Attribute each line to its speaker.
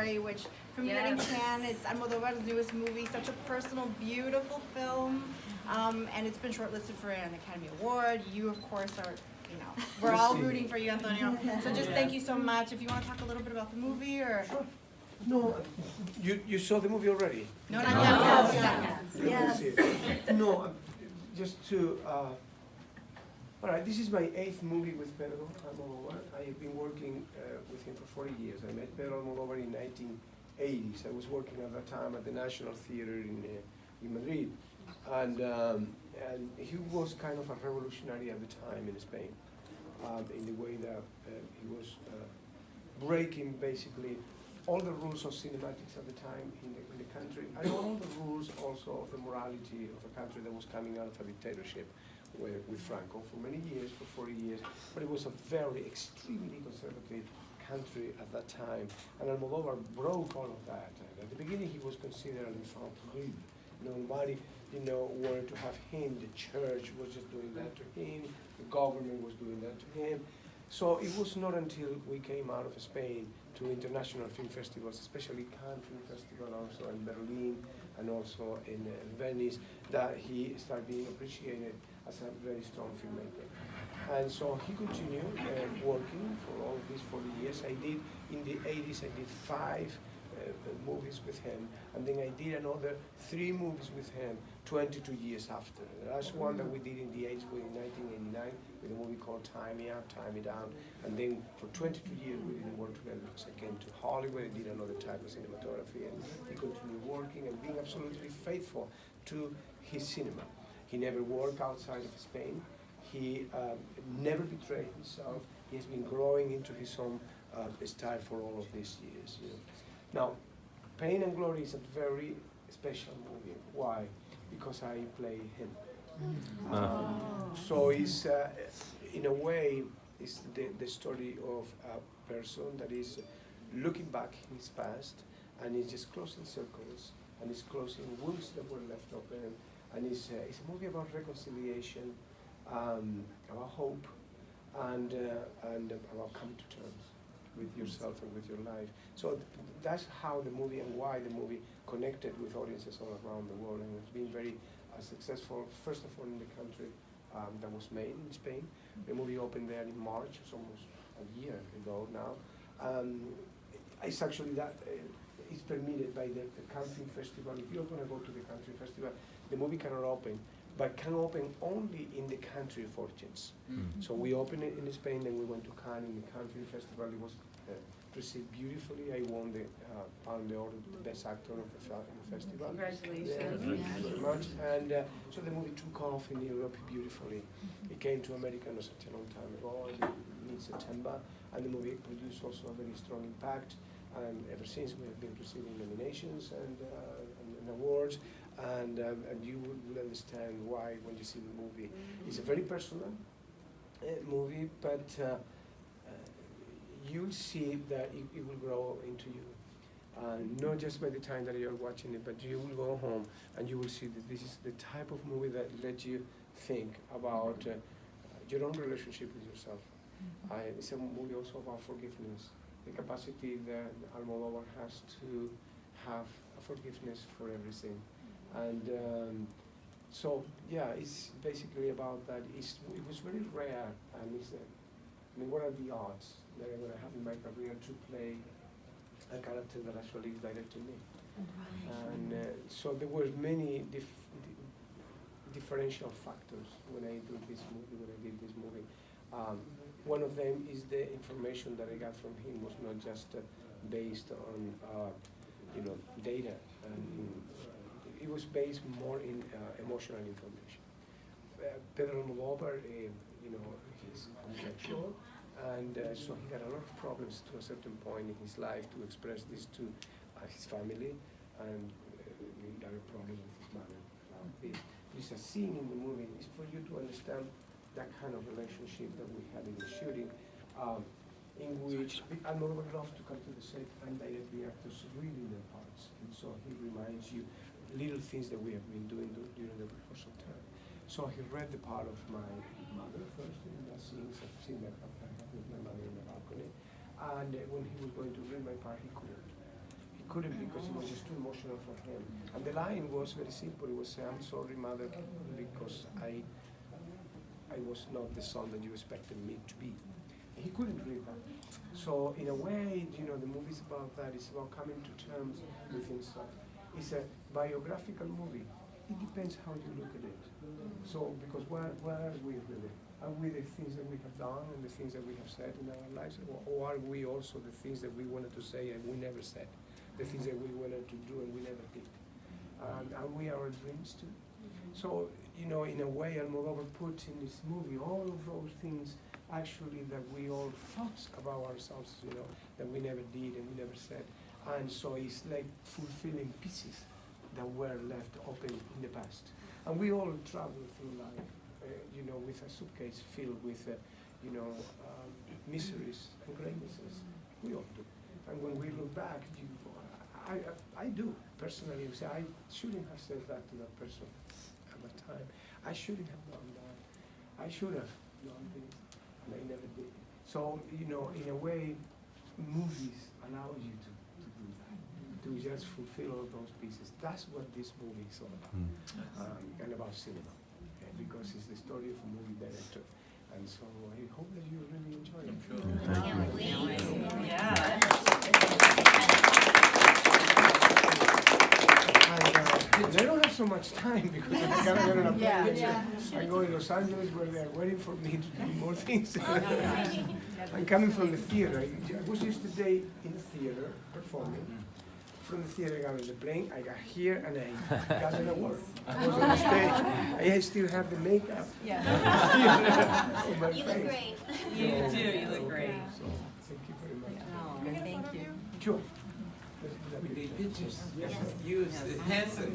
Speaker 1: Story, which premiered in Cannes. It's Almodovar's newest movie, such a personal, beautiful film, and it's been shortlisted for an Academy Award. You, of course, are, we're all rooting for you, Antonio. So just thank you so much. If you want to talk a little bit about the movie, or...
Speaker 2: Sure. No, you saw the movie already?
Speaker 1: No, not yet.
Speaker 2: Yes. No, just to... all right, this is my 8th movie with Pedro Almodovar. I have been working with him for 40 years. I met Pedro Almodovar in 1980s. I was working at that time at the National Theatre in Madrid. And he was kind of a revolutionary at the time in Spain, in the way that he was breaking basically all the rules of cinematics at the time in the country, and all the rules also of the morality of a country that was coming out of a dictatorship with Franco for many years, for 40 years, but it was a very extremely conservative country at that time, and Almodovar broke all of that. At the beginning he was considered an enfant terrible. Nobody, wanted to have him. The church was just doing that to him, the government was doing that to him. So it was not until we came out of Spain to international film festivals, especially Cannes Film Festival, also in Berlin and also in Venice, that he started being appreciated as a very strong filmmaker. And so he continued working for all of these 40 years. In the 80s, I did 5 movies with him, and then I did another 3 movies with him 22 years after. The last one that we did in the 80s was in 1989 with a movie called Tie Me Up, Tie Me Down, and then for 22 years we didn't work together because I came to Hollywood, I did another type of cinematography, and he continued working and being absolutely faithful to his cinema. He never worked outside of Spain. He never betrayed himself. He has been growing into his own style for all of these years. Now, Pain and Glory is a very special movie. Why? Because I play him. So it's, in a way, it's the story of a person that is looking back in his past and is just closing circles and is closing wounds that were left open. And it's a movie about reconciliation, about hope, and about coming to terms with yourself and with your life. So that's how the movie and why the movie connected with audiences all around the world, and it's been very successful, first of all in the country that was made in Spain. The movie opened there in March, it's almost a year ago now. It's actually that, it's permitted by the Cannes Film Festival. If you're gonna go to the Cannes Film Festival, the movie cannot open, but can open only in the country of origins. So we opened it in Spain, then we went to Cannes in the Cannes Film Festival. It was received beautifully. I won the Palme d'Or, the best actor of the festival.
Speaker 3: Congratulations.
Speaker 2: Yeah, thank you very much. And so the movie took off in Europe beautifully. It came to America not such a long time ago, in mid-September, and the movie produced also a very strong impact. And ever since we have been receiving nominations and awards, and you will understand why when you see the movie. It's a very personal movie, but you'll see that it will grow into you. Not just by the time that you're watching it, but you will go home and you will see that this is the type of movie that lets you think about your own relationship with yourself. It's a movie also about forgiveness, the capacity that Almodovar has to have a forgiveness for everything. And so, yeah, it's basically about that. It was very rare, and what are the odds that I'm going to have in my career to play a character that actually is directed to me? And so there were many differential factors when I did this movie. One of them is the information that I got from him was not just based on data. It was based more in emotional information. Pedro Almodovar, he's homosexual, and so he had a lot of problems to a certain point in his life to express this to his family, and other problems with his mother. There's a scene in the movie, is for you to understand that kind of relationship that we had in the shooting, in which Almodovar loves to come to the set and direct the actors reading their parts, and so he reminds you little things that we have been doing during the rehearsal time. So he read the part of my mother first in that scene, so I've seen that with my mother in the balcony, and when he was going to read my part, he couldn't. couldn't because it was just too emotional for him. And the line was very simple. It was, "I'm sorry, mother, because I was not the son that you expected me to be." He couldn't read that. So in a way, you know, the movie's about that. It's about coming to terms with himself. It's a biographical movie. It depends how you look at it. So, because where are we really? Are we the things that we have done and the things that we have said in our lives? Or are we also the things that we wanted to say and we never said? The things that we wanted to do and we never did? And are we our dreams too? So, you know, in a way, Almodovar put in this movie all of those things actually that we all thought about ourselves, you know, that we never did and we never said. And so it's like fulfilling pieces that were left open in the past. And we all travel through life, you know, with a suitcase filled with, you know, miseries and greatnesses. We all do. And when we look back, I do personally say I shouldn't have said that to that person at that time. I shouldn't have done that. I should have done this, and I never did. So, you know, in a way, movies allow you to do that, to just fulfill all those pieces. That's what this movie is all about, and about cinema, because it's the story of a movie director. And so I hope that you really enjoy it. And I don't have so much time because I gotta get on a plane. I go to Los Angeles where they're waiting for me to do more things. I'm coming from the theater. I was yesterday in the theater performing. From the theater, I got on the plane. I got here and I got an award. I was on the stage. I still have the makeup.
Speaker 3: You look great.
Speaker 4: You do. You look great.
Speaker 2: So, thank you very much.
Speaker 1: Can I get a photo of you?
Speaker 2: Sure.
Speaker 5: We need pictures. Yes. You, handsome.